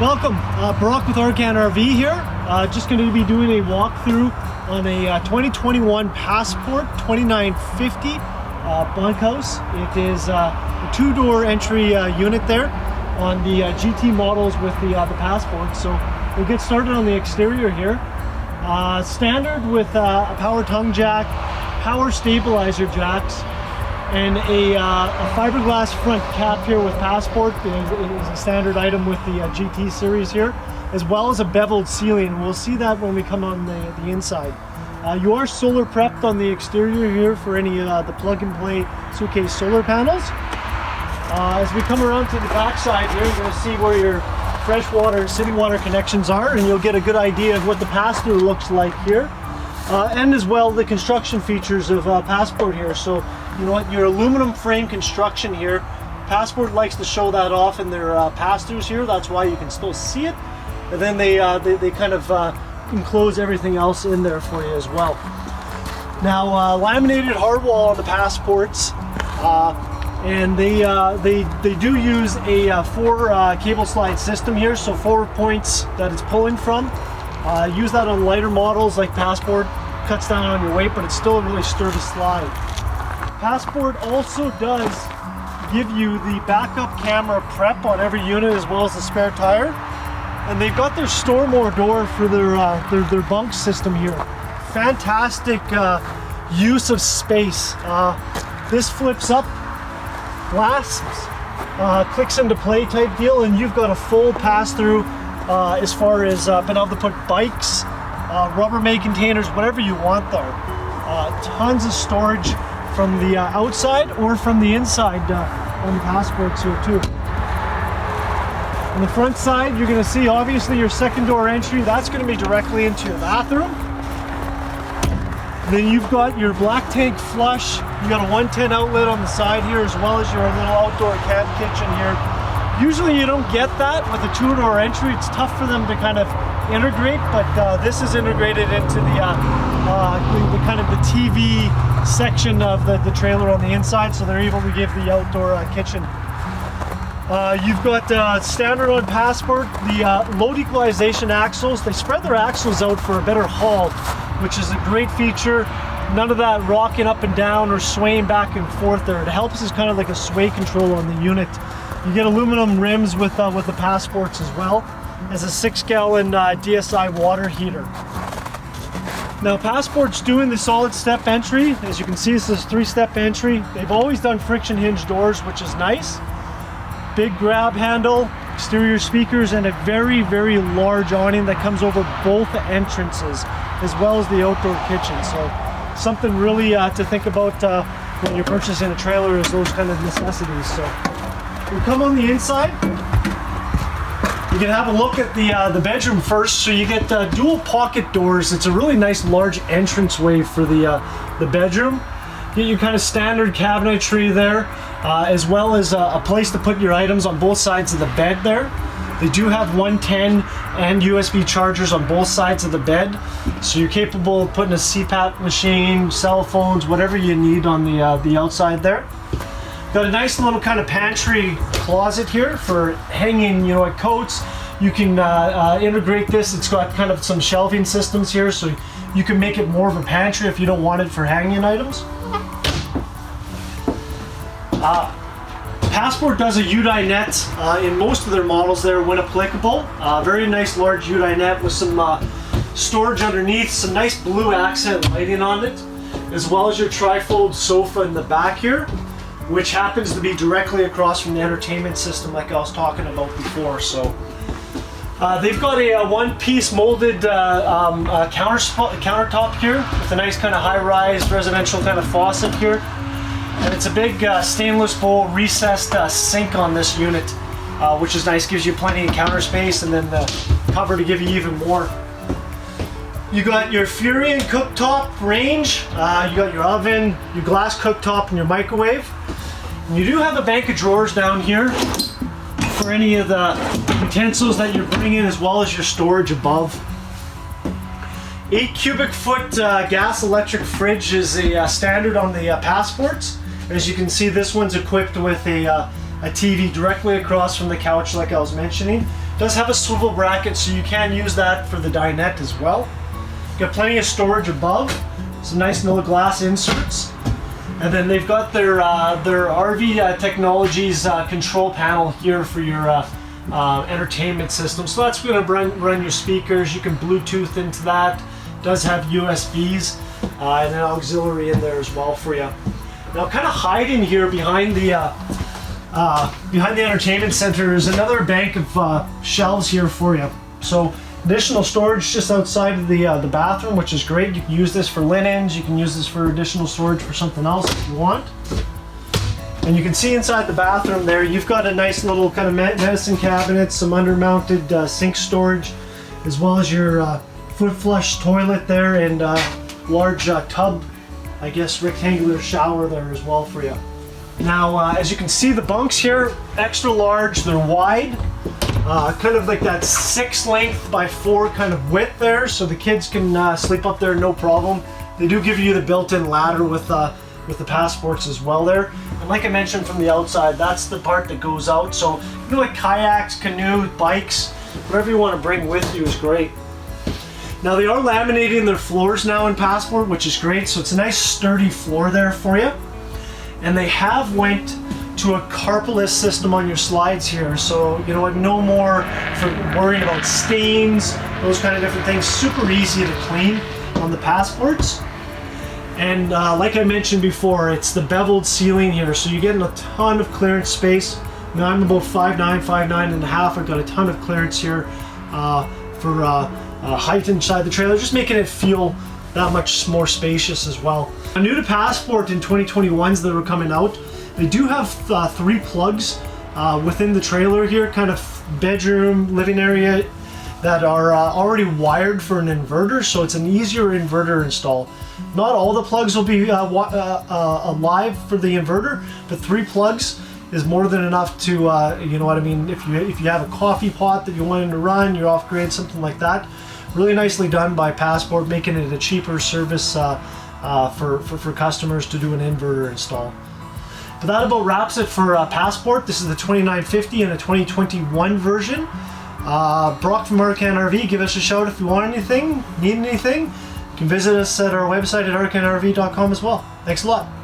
Welcome, Brock with Arcan RV here. Just going to be doing a walkthrough on a 2021 Passport 2950 bunkhouse. It is a two-door entry unit there on the GT models with the Passport. So we'll get started on the exterior here. Standard with a power tongue jack, power stabilizer jacks, and a fiberglass front cap here with Passport is a standard item with the GT series here, as well as a beveled ceiling. We'll see that when we come on the inside. You are solar prepped on the exterior here for any the plug-and-play suitcase solar panels. As we come around to the back side here, you're going to see where your freshwater, city water connections are, and you'll get a good idea of what the pass-through looks like here. And as well the construction features of Passport here. So you know what, your aluminum frame construction here, Passport likes to show that off in their pass-throughs here. That's why you can still see it. And then they kind of enclose everything else in there for you as well. Now laminated hardwall on the Passports, and they do use a 4 cable slide system here, so 4 points that it's pulling from. Use that on lighter models like Passport, cuts down on your weight, but it's still a really sturdy slide. Passport also does give you the backup camera prep on every unit as well as the spare tire. And they've got their store more door for their bunk system here. Fantastic use of space. This flips up, clasps, clicks into play type deal, and you've got a full pass through as far as being able to put bikes, Rubbermaid containers, whatever you want there. Tons of storage from the outside or from the inside on the Passports here too. On the front side, you're going to see obviously your second door entry. That's going to be directly into your bathroom. Then you've got your black tank flush. You got a 110 outlet on the side here, as well as your little outdoor camp kitchen here. Usually you don't get that with a two-door entry. It's tough for them to kind of integrate, but this is integrated into the kind of the TV section of the trailer on the inside, so they're able to give the outdoor kitchen. You've got standard on Passport, the load equalization axles. They spread their axles out for a better haul, which is a great feature. None of that rocking up and down or swaying back and forth there. It helps as kind of like a sway control on the unit. You get aluminum rims with the Passports as well as a 6-gallon DSI water heater. Now Passport's doing the solid step entry. As you can see, this is 3-step entry. They've always done friction hinge doors, which is nice. Big grab handle, exterior speakers, and a very, very large awning that comes over both entrances, as well as the outdoor kitchen. So something really to think about when you're purchasing a trailer, is those kind of necessities. So we come on the inside. You can have a look at the bedroom first. So you get dual pocket doors. It's a really nice large entranceway for the bedroom. Get your kind of standard cabinetry there, as well as a place to put your items on both sides of the bed there. They do have 110 and USB chargers on both sides of the bed, so you're capable of putting a CPAP machine, cell phones, whatever you need on the outside there. Got a nice little kind of pantry closet here for hanging, you know, like coats. You can integrate this. It's got kind of some shelving systems here, so you can make it more of a pantry if you don't want it for hanging items. Passport does a dinette in most of their models there when applicable. Very nice large dinette with some storage underneath, some nice blue accent lighting on it, as well as your trifold sofa in the back here, which happens to be directly across from the entertainment system like I was talking about before. So they've got a one-piece molded countertop here with a nice kind of high-rise residential kind of faucet here. And it's a big stainless bowl recessed sink on this unit, which is nice, gives you plenty of counter space, and then the cover to give you even more. You got your Furion cooktop range, you got your oven, your glass cooktop, and your microwave. And you do have a bank of drawers down here for any of the utensils that you're bringing, as well as your storage above. 8 cubic foot gas electric fridge is a standard on the Passports. As you can see, this one's equipped with a TV directly across from the couch like I was mentioning. does have a swivel bracket, so you can use that for the dinette as well. Got plenty of storage above, some nice little glass inserts. And then they've got their RV Technologies control panel here for your entertainment system. So that's going to run your speakers. You can Bluetooth into that. It does have USBs and an auxiliary in there as well for you. Now, kind of hiding here behind the entertainment center is another bank of shelves here for you. So additional storage just outside of the bathroom, which is great. You can use this for linens. You can use this for additional storage for something else if you want. And you can see inside the bathroom there, you've got a nice little kind of medicine cabinet, some under-mounted sink storage, as well as your foot flush toilet there, and large tub, I guess, rectangular shower there as well for you. Now, as you can see, the bunks here, extra large, they're wide, kind of like that 6 length by 4 kind of width there, so the kids can sleep up there no problem. They do give you the built-in ladder with the passports as well there. And like I mentioned from the outside, that's the part that goes out. So, you know, like kayaks, canoe, bikes, whatever you want to bring with you is great. Now, they are laminating their floors now in Passport, which is great. So it's a nice sturdy floor there for you. And they have went to a carpetless system on your slides here. So, you know what, no more for worrying about stains, those kind of different things. Super easy to clean on the Passports. And like I mentioned before, it's the beveled ceiling here, so you're getting a ton of clearance space. Now, I'm about 5'9", 5'9 and a half. I've got a ton of clearance here for height inside the trailer, just making it feel that much more spacious as well. New to Passport in 2021s that are coming out, they do have 3 plugs within the trailer here, kind of bedroom, living area, that are already wired for an inverter, so it's an easier inverter install. Not all the plugs will be alive for the inverter, but 3 plugs is more than enough to, you know what I mean, if you have a coffee pot that you want to run, you're off grid, something like that. Really nicely done by Passport, making it a cheaper service for customers to do an inverter install. But that about wraps it for Passport. This is the 2950 and a 2021 version. Brock from Arcan RV, give us a shout if you want anything, need anything. You can visit us at our website at arcanrv.com as well. Thanks a lot.